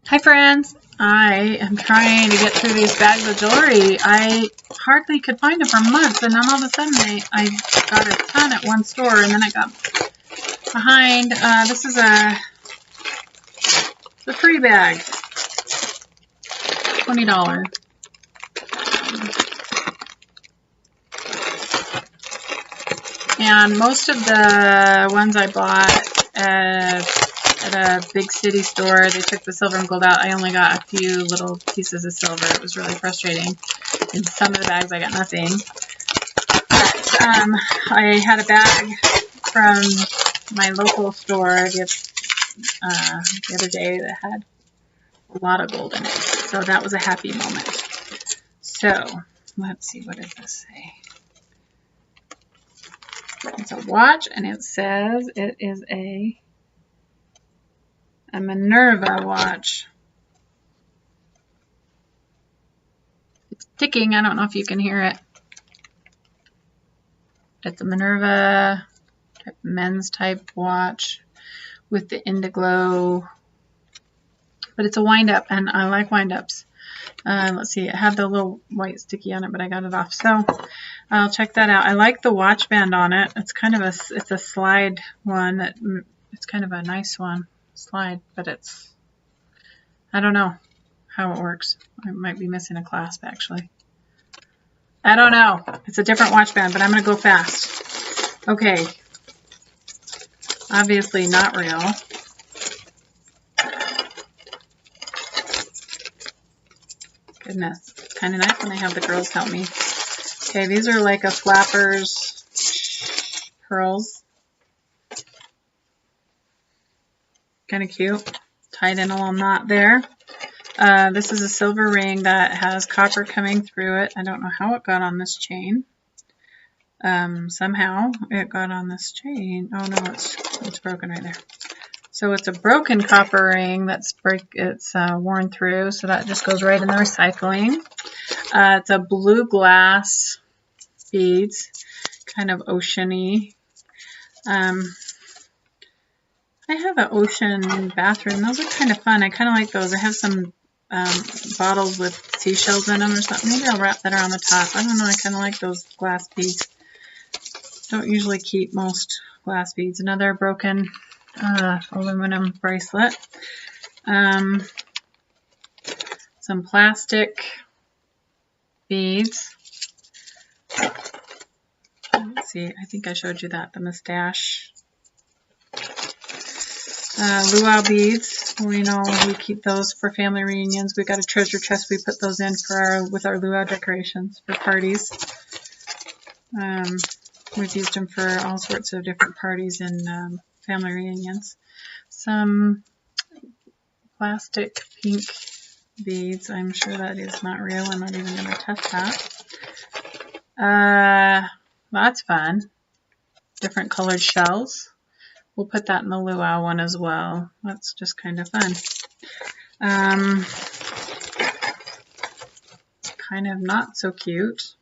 Hi friends, I am trying to get through these bags of jewelry. I hardly could find them for months, and then all of a sudden I got a ton at one store, and then I got behind. This is a free bag, $20. And most of the ones I bought at a big city store, they took the silver and gold out. I only got a few little pieces of silver. It was really frustrating. In some of the bags, I got nothing. But I had a bag from my local store the other day that had a lot of gold in it. So that was a happy moment. So let's see, what does this say? It's a watch, and it says it is a Minerva watch. It's ticking. I don't know if you can hear it. It's a Minerva men's type watch with the Indiglo, but it's a wind up, and I like wind ups. Let's see, it had the little white sticky on it, but I got it off, so I'll check that out. I like the watch band on it. It's kind of it's a slide one. It's kind of a nice one, slide, but it's, I don't know how it works. I might be missing a clasp actually. I don't know. It's a different watch band, but I'm going to go fast. Okay. Obviously not real. Goodness. Kind of nice when they have the girls help me. Okay, these are like a flapper's pearls. Kind of cute. Tied in a little knot there. This is a silver ring that has copper coming through it. I don't know how it got on this chain. Somehow it got on this chain. Oh no, it's broken right there. So it's a broken copper ring that's worn through, so that just goes right in the recycling. It's a blue glass beads, kind of oceany. I have an ocean bathroom. Those are kind of fun. I kind of like those. I have some bottles with seashells in them or something. Maybe I'll wrap that around the top. I don't know. I kind of like those glass beads. Don't usually keep most glass beads. Another broken aluminum bracelet. Some plastic beads. Let's see. I think I showed you that. The mustache. Luau beads. We know we keep those for family reunions. We got a treasure chest. We put those in with our luau decorations for parties. We've used them for all sorts of different parties and family reunions. Some plastic pink beads. I'm sure that is not real. I'm not even going to test that. That's fun. Different colored shells. We'll put that in the luau one as well. That's just kind of fun. Kind of not so cute.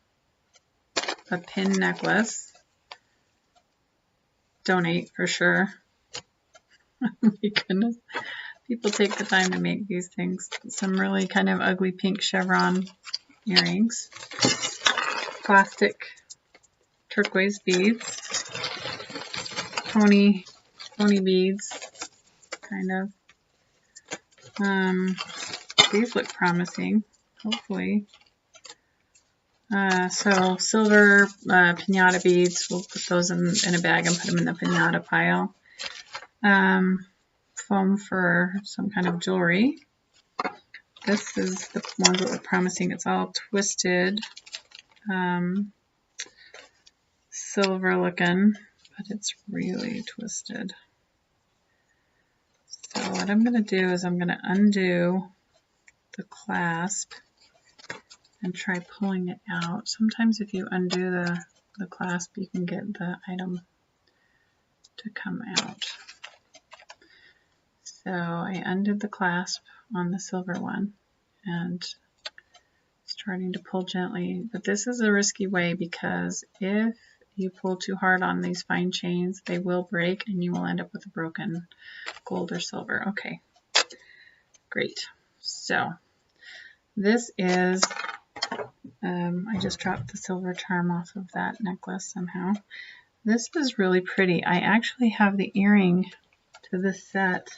A pin necklace. Donate for sure. Oh my goodness. People take the time to make these things. Some really kind of ugly pink chevron earrings. Plastic turquoise beads. Pony beads, kind of. These look promising, hopefully. So silver piñata beads, we'll put those in a bag and put them in the piñata pile. Foam for some kind of jewelry. This is the ones that look promising. It's all twisted, silver looking, but it's really twisted. So what I'm going to do is I'm going to undo the clasp and try pulling it out. Sometimes if you undo the clasp, you can get the item to come out. So I undid the clasp on the silver one and starting to pull gently. But this is a risky way because if you pull too hard on these fine chains, they will break and you will end up with a broken gold or silver. Okay, great. So this is, I just dropped the silver charm off of that necklace somehow. This is really pretty. I actually have the earring to this set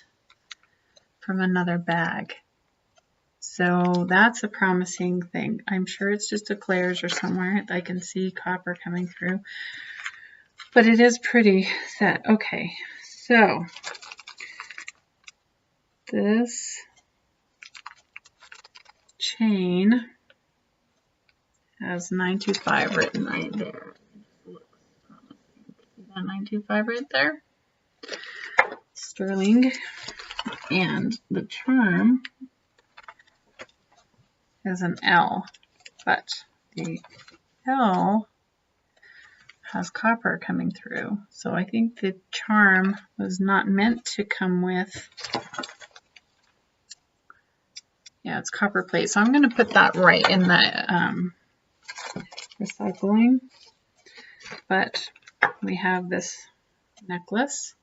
from another bag. So that's a promising thing. I'm sure it's just a Claire's or somewhere. I can see copper coming through. But it is pretty set. Okay, so this chain has 925 written right there. Looks promising. See that 925 right there? Sterling. And the charm is an L, but the L has copper coming through. So I think the charm was not meant to come with, yeah, it's copper plate. So I'm going to put that right in the recycling. But we have this necklace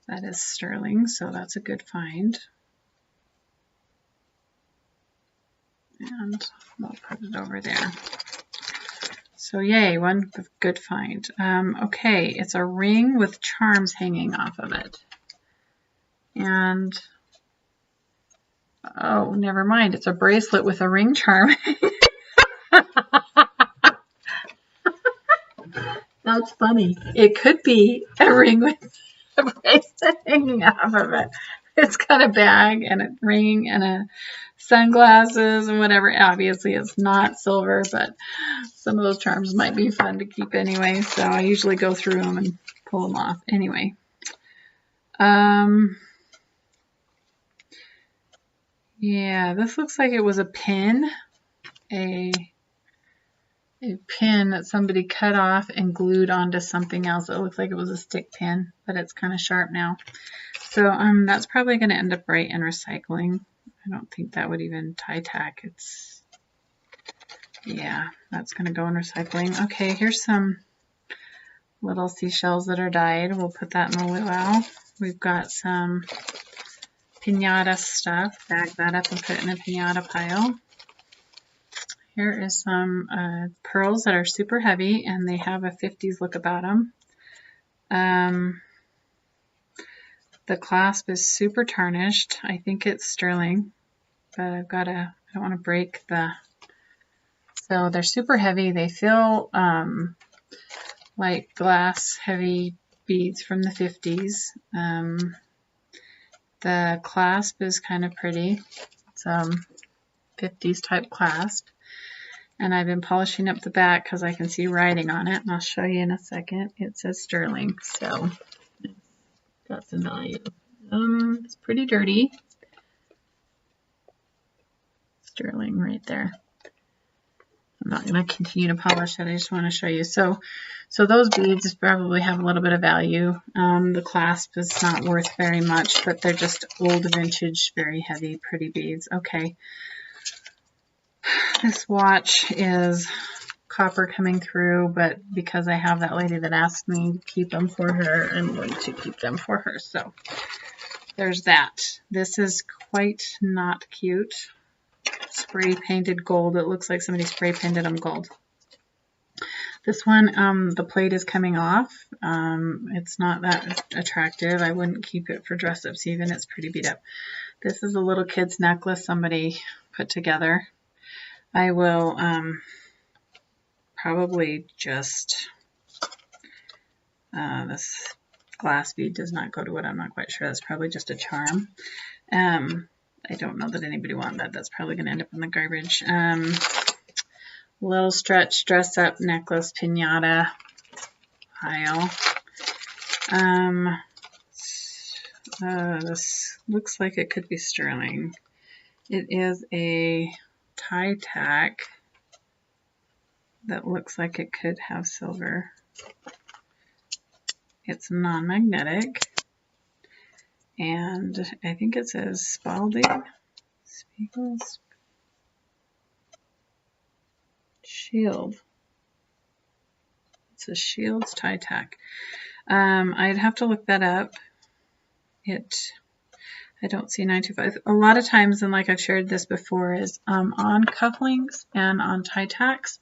that is sterling, so that's a good find. And we'll put it over there. So yay, one good find. Okay, it's a ring with charms hanging off of it. And, oh, never mind, it's a bracelet with a ring charm. That's funny. It could be a ring with a bracelet hanging off of it. It's got a bag and a ring and a sunglasses and whatever. Obviously, it's not silver, but some of those charms might be fun to keep anyway. So I usually go through them and pull them off. Anyway. Yeah, this looks like it was a pin. A pin that somebody cut off and glued onto something else. It looks like it was a stick pin, but it's kind of sharp now. So that's probably going to end up right in recycling. I don't think that would even tie tack. It's, yeah, that's going to go in recycling. Okay, here's some little seashells that are dyed. We'll put that in the luau. We've got some piñata stuff. Bag that up and put it in a piñata pile. Here is some pearls that are super heavy, and they have a 50s look about them. The clasp is super tarnished. I think it's sterling, but I don't want to break the, so they're super heavy. They feel like glass heavy beads from the 50s. The clasp is kind of pretty. It's 50s type clasp. And I've been polishing up the back because I can see writing on it, and I'll show you in a second. It says sterling, so it's got some value. It's pretty dirty. Sterling right there. I'm not going to continue to polish it. I just want to show you. So those beads probably have a little bit of value. The clasp is not worth very much, but they're just old vintage, very heavy, pretty beads. Okay. This watch is copper coming through, but because I have that lady that asked me to keep them for her, I'm going to keep them for her. So there's that. This is quite not cute. Spray painted gold. It looks like somebody spray painted them gold. This one, the plate is coming off. It's not that attractive. I wouldn't keep it for dress-ups even. It's pretty beat up. This is a little kid's necklace somebody put together. I will probably just, this glass bead does not go to it. I'm not quite sure. That's probably just a charm. I don't know that anybody wants that. That's probably going to end up in the garbage. Little stretch dress up necklace piñata pile. This looks like it could be sterling. It is a tie tack that looks like it could have silver. It's non-magnetic, and I think it says Spalding Spiegels Shield. It's a Shields tie tack. I'd have to look that up. I don't see 925. A lot of times, and like I've shared this before, is on cufflinks and on tie tacks,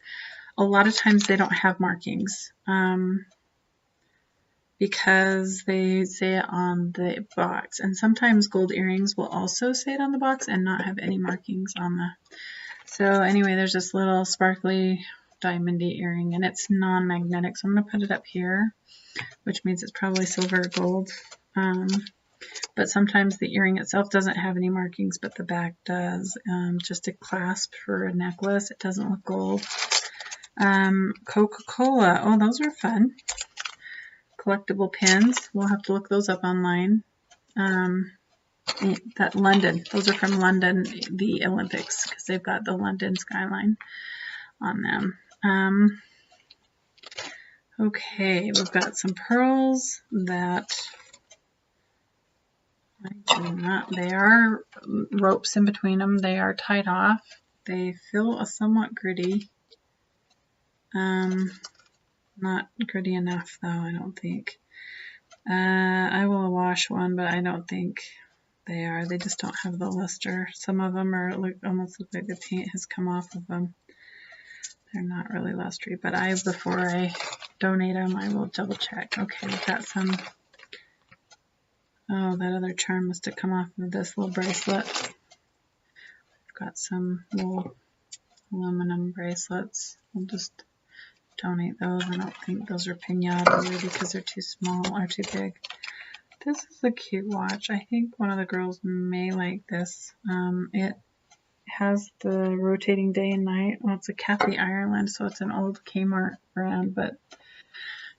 a lot of times they don't have markings because they say it on the box. And sometimes gold earrings will also say it on the box and not have any markings on the. So anyway, there's this little sparkly diamondy earring, and it's non-magnetic. So I'm going to put it up here, which means it's probably silver or gold. But sometimes the earring itself doesn't have any markings, but the back does. Just a clasp for a necklace. It doesn't look gold. Coca-Cola. Oh, those are fun. Collectible pins. We'll have to look those up online. That London. Those are from London, the Olympics, because they've got the London skyline on them. Okay, we've got some pearls that they are ropes in between them. They are tied off. They feel a somewhat gritty. Not gritty enough though, I don't think. I will wash one, but I don't think they are. They just don't have the luster. Some of them are almost look like the paint has come off of them. They're not really lustery, but before I donate them, I will double check. Okay, we've got some. Oh, that other charm must have come off of this little bracelet. We've got some little aluminum bracelets. We'll just donate those. I don't think those are piñata because they're too small or too big. This is a cute watch. I think one of the girls may like this. It has the rotating day and night. Well, it's a Kathy Ireland, so it's an old Kmart brand, but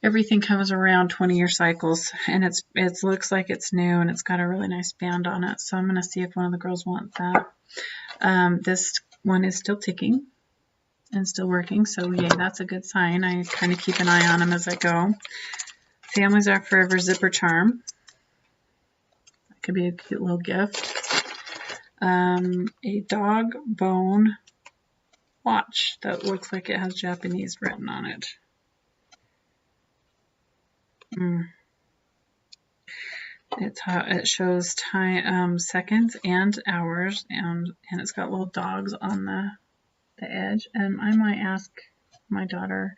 everything comes around 20-year cycles, and it looks like it's new, and it's got a really nice band on it. So I'm going to see if one of the girls wants that. This one is still ticking and still working, so yay, that's a good sign. I kind of keep an eye on them as I go. Families Are Forever zipper charm. That could be a cute little gift. A dog bone watch that looks like it has Japanese written on it. It shows time, seconds and hours, and it's got little dogs on the edge. And I might ask my daughter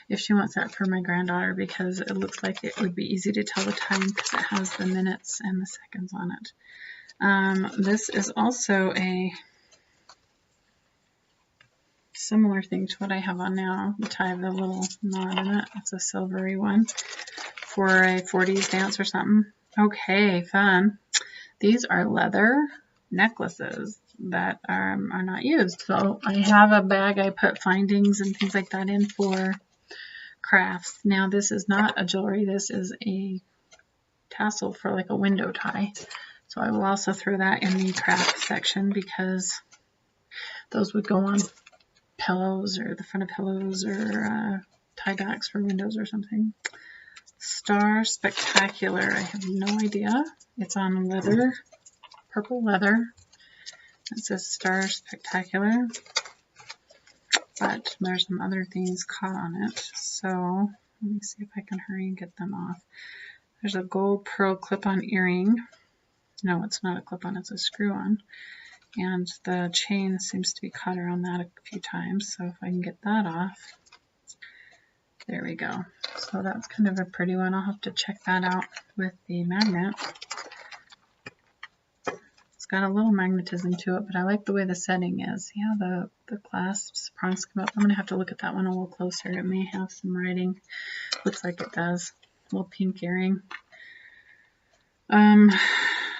if she wants that for my granddaughter, because it looks like it would be easy to tell the time because it has the minutes and the seconds on it. This is also a similar thing to what I have on now. The tie of the little knot in it. It's a silvery one for a 40s dance or something. Okay, fun. These are leather necklaces that are not used. So I have a bag I put findings and things like that in for crafts. Now this is not a jewelry. This is a tassel for like a window tie. So I will also throw that in the craft section because those would go on pillows or the front of pillows or tie backs for windows or something. Star Spectacular. I have no idea. It's on leather, purple leather. It says Star Spectacular, but there's some other things caught on it. So let me see if I can hurry and get them off. There's a gold pearl clip-on earring. No, it's not a clip-on, it's a screw-on. And the chain seems to be caught around that a few times. So if I can get that off. There we go. So that's kind of a pretty one. I'll have to check that out with the magnet. It's got a little magnetism to it, but I like the way the setting is. Yeah, the clasps, prongs come up. I'm going to have to look at that one a little closer. It may have some writing. Looks like it does. A little pink earring.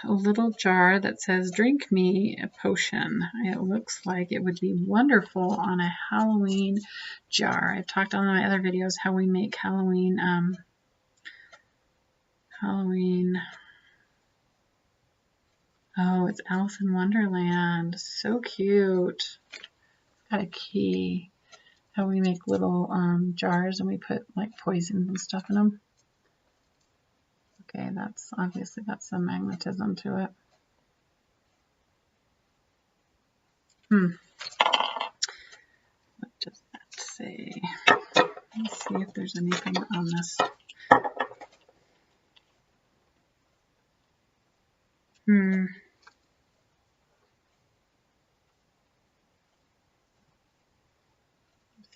A little jar that says, "Drink me a potion." It looks like it would be wonderful on a Halloween jar. I've talked on my other videos how we make Halloween, oh, it's Alice in Wonderland. So cute. Got a key. How we make little jars and we put like poisons and stuff in them. Okay, that's obviously got some magnetism to it. What does that say? Let's see if there's anything on this.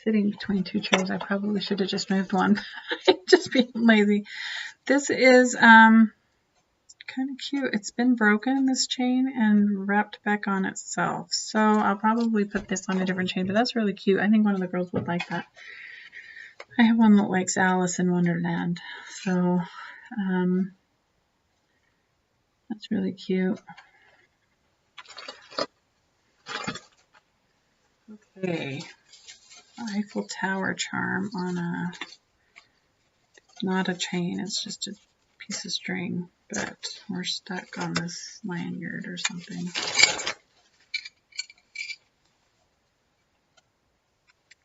sitting between two trays. I probably should have just moved one. Just being lazy. This is kind of cute. It's been broken, this chain, and wrapped back on itself. So I'll probably put this on a different chain, but that's really cute. I think one of the girls would like that. I have one that likes Alice in Wonderland. So that's really cute. Okay. Eiffel Tower charm on a, not a chain, it's just a piece of string, but we're stuck on this lanyard or something.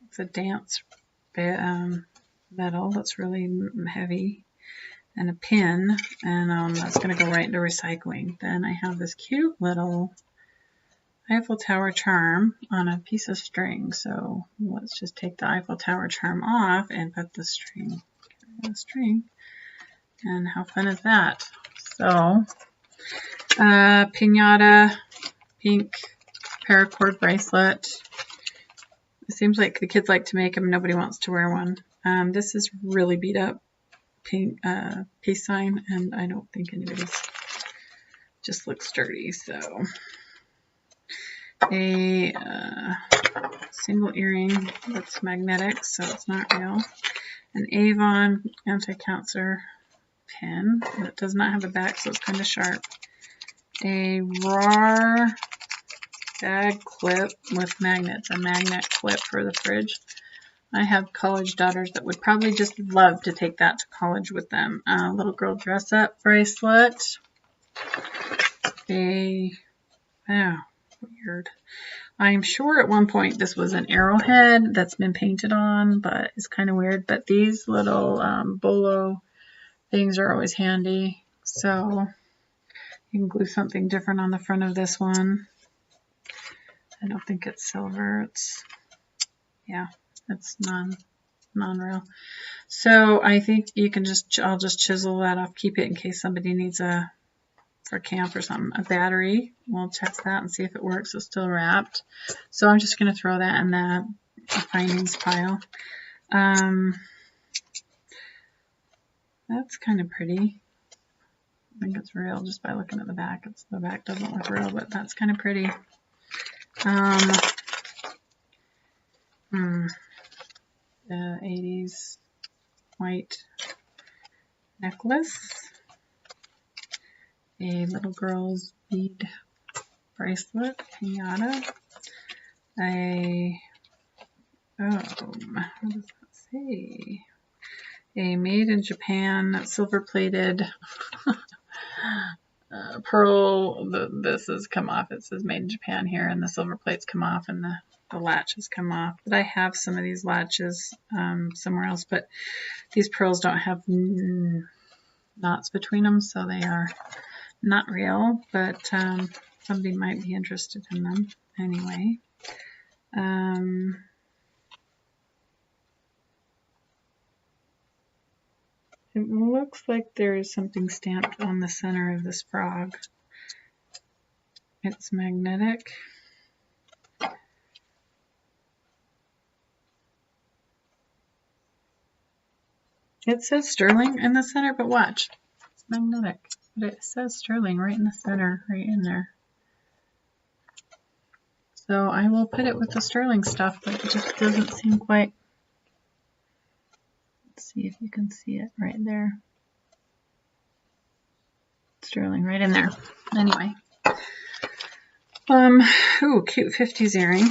It's a dance metal that's really heavy, and a pin, and that's going to go right into recycling. Then I have this cute little Eiffel Tower charm on a piece of string. So let's just take the Eiffel Tower charm off and put the string. And how fun is that? So, piñata, pink paracord bracelet. It seems like the kids like to make them. Nobody wants to wear one. This is really beat up pink peace sign, and I don't think anybody's, just looks sturdy. So a single earring that's magnetic, so it's not real. An Avon anti-cancer pin that does not have a back, so it's kind of sharp. A RAR bag clip with magnets, a magnet clip for the fridge. I have college daughters that would probably just love to take that to college with them. A little girl dress up bracelet. Weird. I'm sure at one point this was an arrowhead that's been painted on, but it's kind of weird. But these little bolo things are always handy. So you can glue something different on the front of this one. I don't think it's silver. It's, yeah, it's non-real. So I think you can just, I'll just chisel that off, keep it in case somebody needs a, for camp or something, a battery. We'll test that and see if it works. It's still wrapped. So I'm just going to throw that in the findings pile. That's kind of pretty. I think it's real just by looking at the back. The back doesn't look real, but that's kind of pretty. The 80s white necklace. A little girl's bead bracelet, piñata. What does that say? A made in Japan silver plated pearl. This has come off. It says made in Japan here, and the silver plates come off, and the latches come off. But I have some of these latches somewhere else, but these pearls don't have knots between them, so they are not real, but somebody might be interested in them anyway. It looks like there is something stamped on the center of this frog. It's magnetic. It says sterling in the center, but watch. It's magnetic. But it says sterling right in the center, right in there. So I will put it with the sterling stuff, but it just doesn't seem quite. Let's see if you can see it right there. Sterling right in there. Anyway. Ooh, cute 50s earring.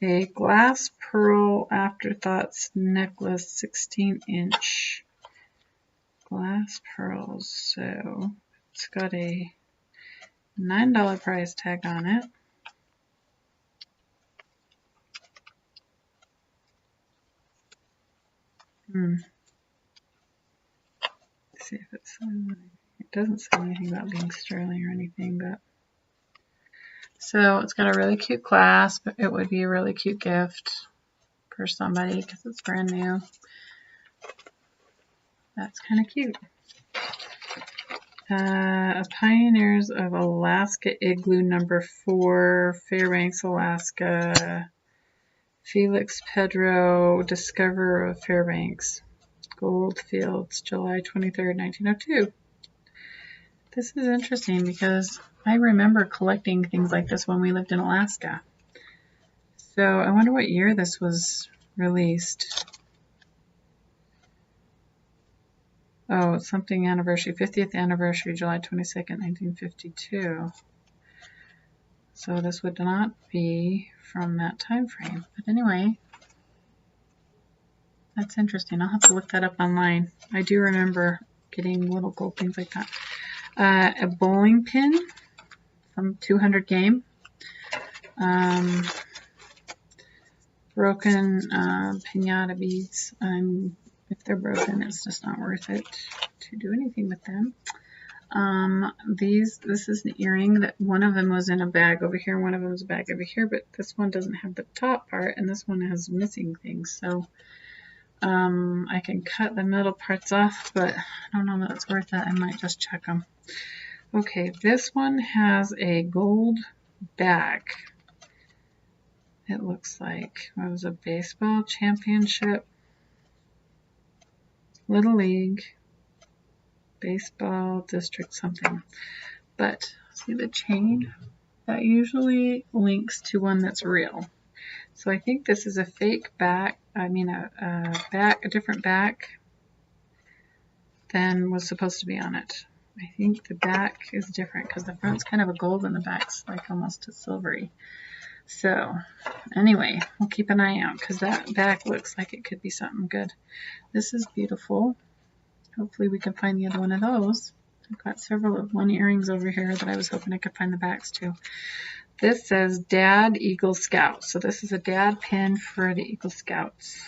A glass pearl afterthoughts necklace, 16-inch glass pearls. So it's got a $9 price tag on it. Let's see if it says anything. It doesn't say anything about being sterling or anything, but so it's got a really cute clasp. It would be a really cute gift for somebody because it's brand new. That's kind of cute. Pioneers of Alaska Igloo #4, Fairbanks, Alaska. Felix Pedro, discoverer of Fairbanks. Goldfields, July 23rd, 1902. This is interesting because I remember collecting things like this when we lived in Alaska. So I wonder what year this was released. Oh, it's something anniversary, 50th anniversary, July 22nd, 1952. So this would not be from that time frame. But anyway, that's interesting. I'll have to look that up online. I do remember getting little gold things like that. A bowling pin from 200 game. Broken pinata beads. If they're broken, it's just not worth it to do anything with them. This is an earring that one of them was in a bag over here, and one of them was a bag over here, but this one doesn't have the top part, and this one has missing things. So I can cut the middle parts off, but I don't know that it's worth it. I might just check them. Okay, this one has a gold back. It looks like it was a baseball championship, Little League, baseball district something. But see the chain? That usually links to one that's real. So I think this is a fake back, a different back than was supposed to be on it. I think the back is different because the front's kind of a gold and the back's like almost a silvery. So anyway, we'll keep an eye out because that back looks like it could be something good. This is beautiful. Hopefully we can find the other one of those. I've got several of one earrings over here that I was hoping I could find the backs to. This says Dad Eagle Scout. So this is a dad pin for the Eagle Scouts.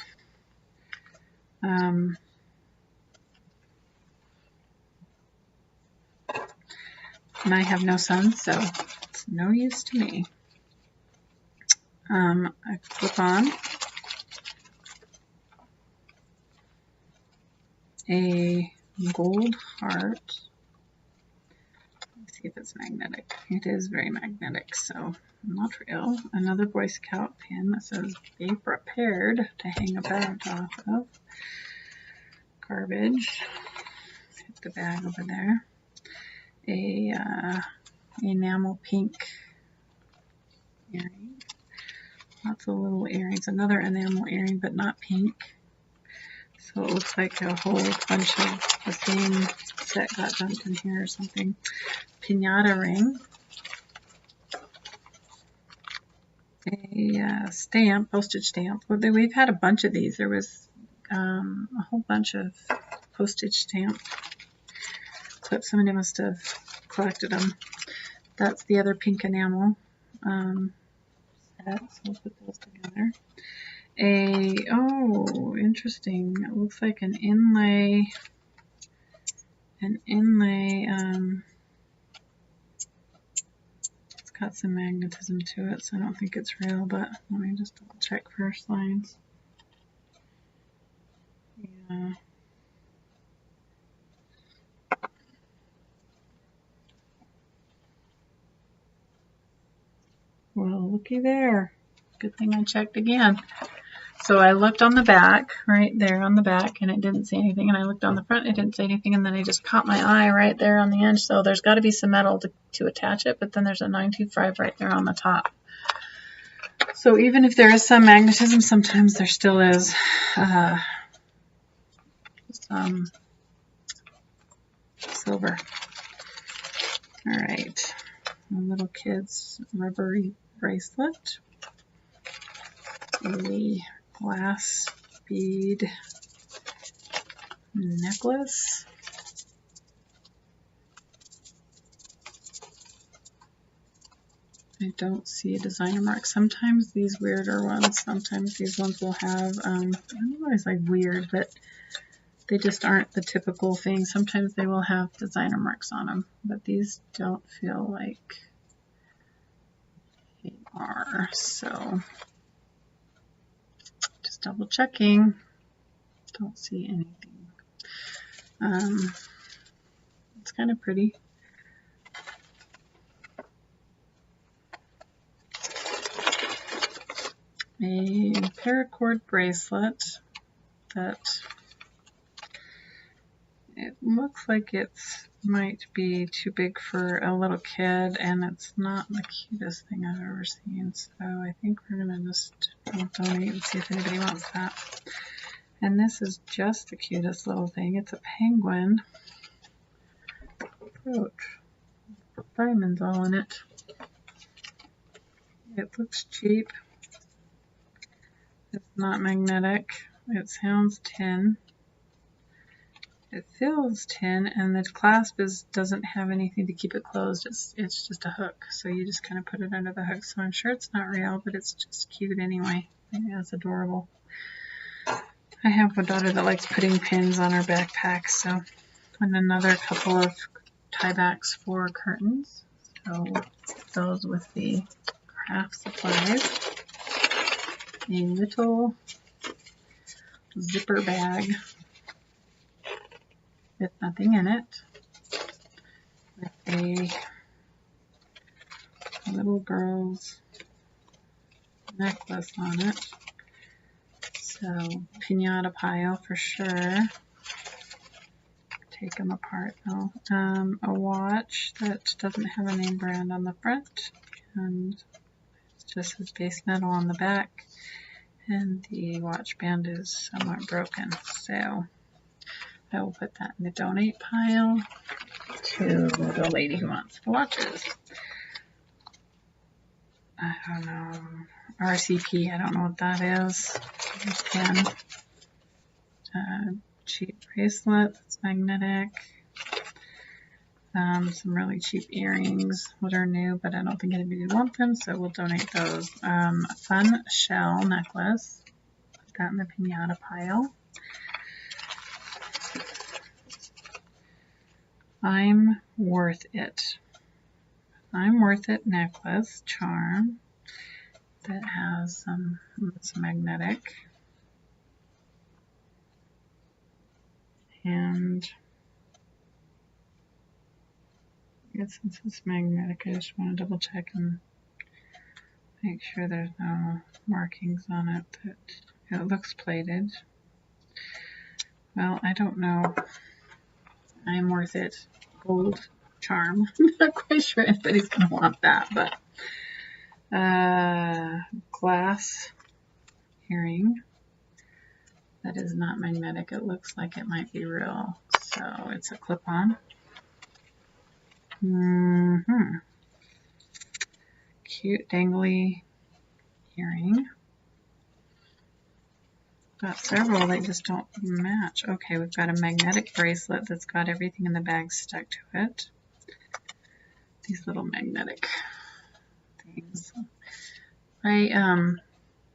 And I have no sons, so it's no use to me. I flip on a gold heart. Let's see if it's magnetic. It is very magnetic, so not real. Another Boy Scout pin that says be prepared to hang a badge off of. Garbage. Hit the bag over there. A enamel pink earring. Lots of little earrings. Another enamel earring, but not pink. So it looks like a whole bunch of the same set got dumped in here or something. Pinata ring. A stamp, postage stamp. Well, we've had a bunch of these. There was a whole bunch of postage stamp clips. Somebody must have collected them. That's the other pink enamel set. So we'll put those together. Oh, interesting. It looks like an inlay. It's got some magnetism to it, so I don't think it's real, but let me just double check first lines. Yeah. Well, looky there. Good thing I checked again. So I looked on the back, right there on the back, and it didn't say anything. And I looked on the front, it didn't say anything. And then I just caught my eye right there on the edge. So there's got to be some metal to attach it, but then there's a 925 right there on the top. So even if there is some magnetism, sometimes there still is some silver. All right, a little kid's rubbery bracelet. A glass bead necklace. I don't see a designer mark. Sometimes these weirder ones, sometimes these ones will have, I don't know why it's like weird, but they just aren't the typical thing. Sometimes they will have designer marks on them, but these don't feel like they are. So just double checking. Don't see anything. It's kind of pretty. A paracord bracelet that it looks like it might be too big for a little kid, and it's not the cutest thing I've ever seen. So I think we're gonna just donate and see if anybody wants that. And this is just the cutest little thing. It's a penguin brooch. Diamonds all in it. It looks cheap. It's not magnetic. It sounds tin. It feels tin, and the clasp doesn't have anything to keep it closed. It's just a hook, so you just kind of put it under the hook. So I'm sure it's not real, but it's just cute anyway. I think that's adorable. I have a daughter that likes putting pins on her backpack, so and another couple of tiebacks for curtains. So those with the craft supplies. A little zipper bag with nothing in it, with a little girl's necklace on it. So piñata pile for sure. Take them apart though. A watch that doesn't have a name brand on the front, and it just says base metal on the back, and the watch band is somewhat broken. So I will put that in the donate pile to the lady who wants the watches. I don't know. RCP, I don't know what that is. Again, cheap bracelet that's magnetic. Some really cheap earrings that are new, but I don't think anybody would want them, so we'll donate those. A fun shell necklace. Put that in the piñata pile. I'm Worth It. I'm Worth It necklace charm that has it's magnetic, and since it's magnetic, I just want to double check and make sure there's no markings on it. That it looks plated. Well, I don't know. I'm Worth It gold charm. I'm not quite sure anybody's gonna want that, but glass earring that is not magnetic. It looks like it might be real, so it's a clip-on. Cute dangly earring. Got several, they just don't match. Okay, we've got a magnetic bracelet that's got everything in the bag stuck to it. These little magnetic things. I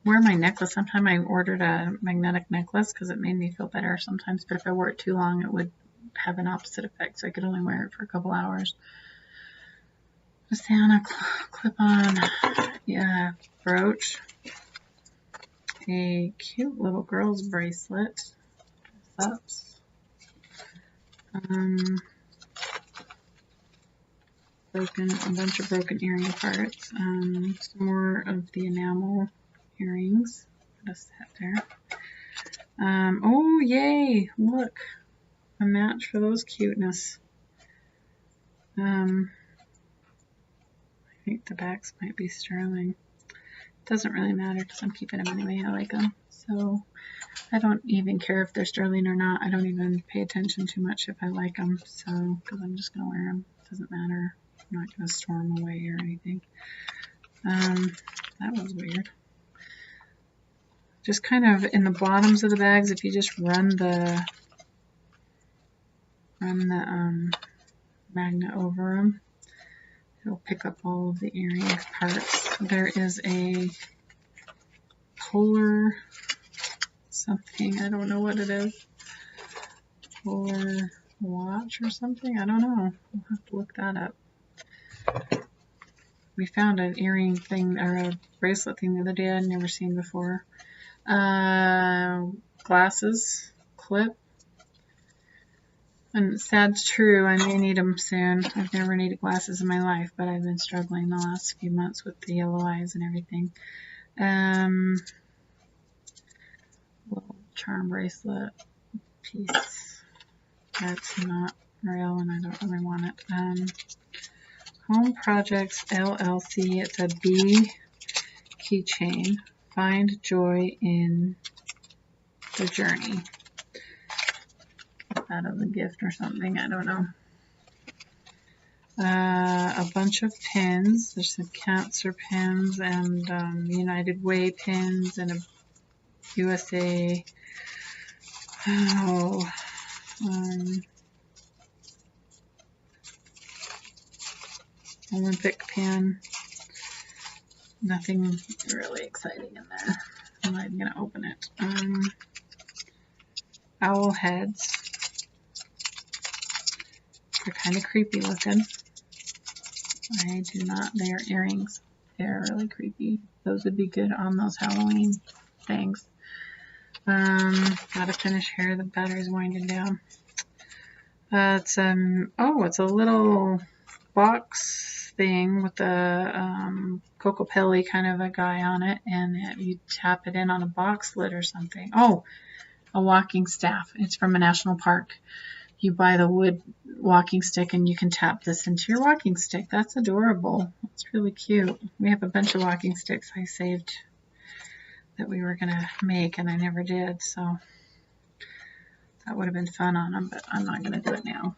wear my necklace. Sometimes I ordered a magnetic necklace because it made me feel better sometimes, but if I wore it too long, it would have an opposite effect, so I could only wear it for a couple hours. A Santa clip-on brooch. A cute little girl's bracelet. Ups. A bunch of broken earring parts. Some more of the enamel earrings. Put a set there. Oh yay! Look, a match for those cuteness. I think the backs might be sterling. Doesn't really matter because I'm keeping them anyway. I like them, so I don't even care if they're sterling or not. I don't even pay attention too much if I like them, so because I'm just gonna wear them. Doesn't matter. I'm not gonna store them away or anything. That was weird. Just kind of in the bottoms of the bags, if you just run the magnet over them, it'll pick up all of the earring parts. There is a polar something, I don't know what it is. Polar watch or something, I don't know. We'll have to look that up. We found an earring thing, or a bracelet thing the other day I'd never seen before. Glasses, clip. And sad's true, I may need them soon. I've never needed glasses in my life, but I've been struggling the last few months with the yellow eyes and everything. Little charm bracelet piece. That's not real and I don't really want it. Home Projects LLC. It's a bee keychain. Find joy in the journey. Out of a gift or something, I don't know. A bunch of pins. There's some Cancer pins and United Way pins and a USA Olympic pin. Nothing really exciting in there. I'm not even going to open it. Owl heads. They're kind of creepy looking. I do not. They are earrings. They're really creepy. Those would be good on those Halloween things. Gotta finish here. The battery's winding down. It's a little box thing with a Coco Pelli kind of a guy on it, and you tap it in on a box lid or something. Oh, a walking staff. It's from a national park. You buy the wood walking stick and you can tap this into your walking stick. That's adorable. That's really cute. We have a bunch of walking sticks I saved that we were going to make and I never did, so that would have been fun on them, but I'm not going to do it now.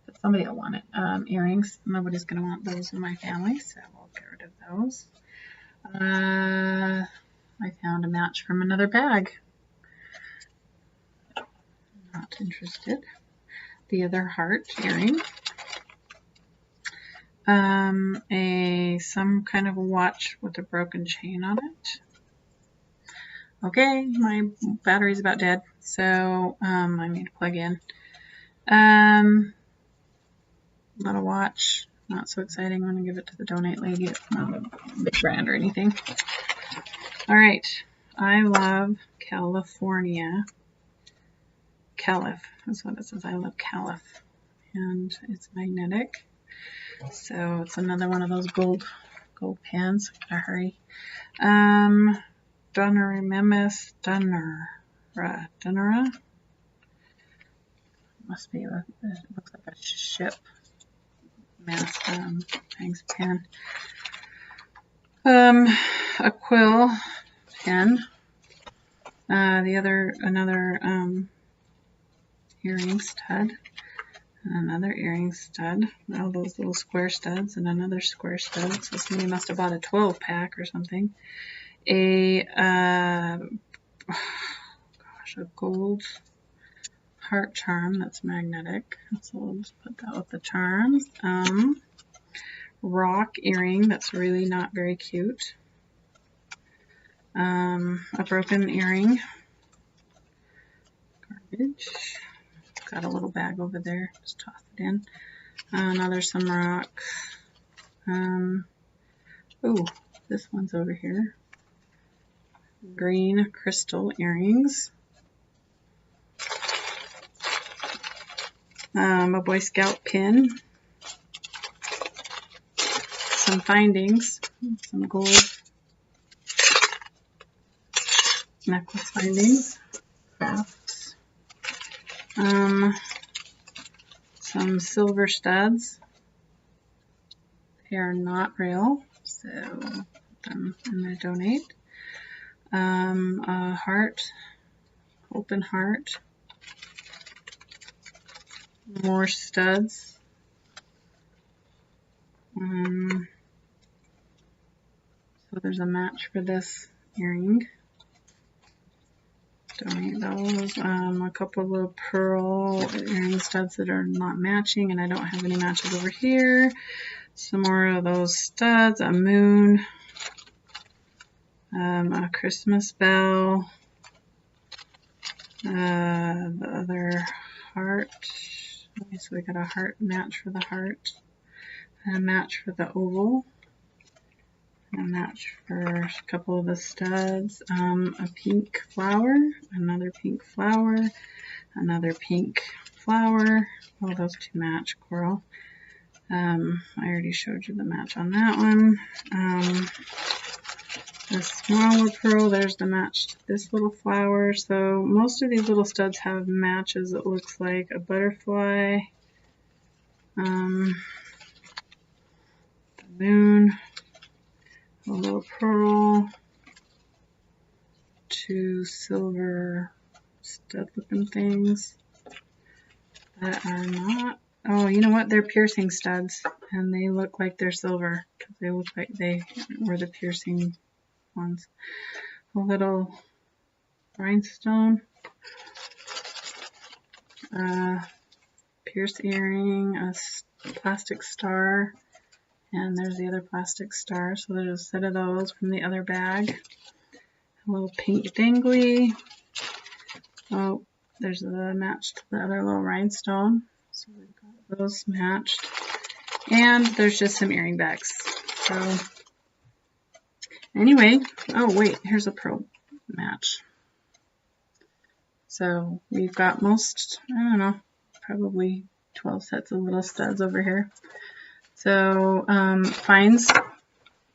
But somebody will want it. Earrings. Nobody's going to want those in my family, so we'll get rid of those. I found a match from another bag. Not interested. The other heart earring. Some kind of a watch with a broken chain on it. Okay, my battery's about dead, so I need to plug in. Not a watch. Not so exciting. I'm going to give it to the donate lady. It's not a big brand or anything. All right. I love California. Caliph. That's what it says. I love Caliph. And it's magnetic. So it's another one of those gold pens. Gotta hurry. Dunnera. Must be it looks like a ship. Mast hangs pen. A quill pen. Another earring stud. Another earring stud. All those little square studs and another square stud. So somebody must have bought a 12-pack or something. A gold heart charm that's magnetic. So we'll just put that with the charms. Rock earring that's really not very cute. A broken earring. Garbage. Got a little bag over there. Just toss it in. Some rock. Oh, this one's over here. Green crystal earrings. A Boy Scout pin. Some findings. Some gold necklace findings. Crafts. Some silver studs. They are not real, so put them in the donate. A heart, open heart. More studs. So there's a match for this earring. Donate those. A couple of pearl earring studs that are not matching, and I don't have any matches over here. Some more of those studs. A moon. A Christmas bell. The other heart. Okay, so we got a heart match for the heart. And a match for the oval. A match for a couple of the studs, a pink flower, another pink flower, another pink flower. Oh, those two match, coral. I already showed you the match on that one. A smaller pearl, there's the match to this little flower. So most of these little studs have matches. It looks like a butterfly, the moon, a little pearl, two silver stud looking things that are not. Oh, you know what? They're piercing studs, and they look like they're silver because they look like they were the piercing ones. A little rhinestone, pierced earring, a plastic star, and there's the other plastic star. So there's a set of those from the other bag. A little pink dangly. Oh, there's a match to the other little rhinestone. So we've got those matched. And there's just some earring bags. So anyway, oh wait, here's a pearl match. So we've got most, I don't know, probably 12 sets of little studs over here. So finds,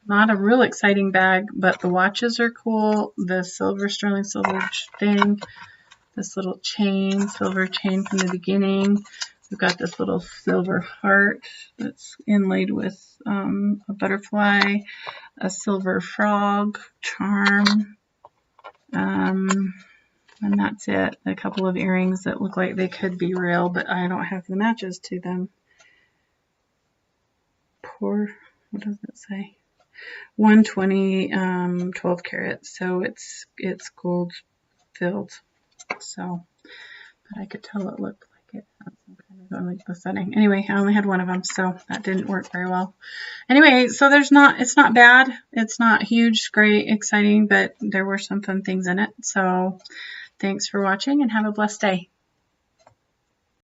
not a real exciting bag, but the watches are cool. The silver, sterling silver thing, this little chain, silver chain from the beginning. We've got this little silver heart that's inlaid with a butterfly, a silver frog charm, and that's it. A couple of earrings that look like they could be real, but I don't have the matches to them. What does it say? 120, 12 karat, so it's gold filled. So, but I could tell it looked like it had some kind of like the setting. Anyway, I only had one of them, so that didn't work very well. Anyway, so it's not bad. It's not huge, great, exciting, but there were some fun things in it. So thanks for watching and have a blessed day.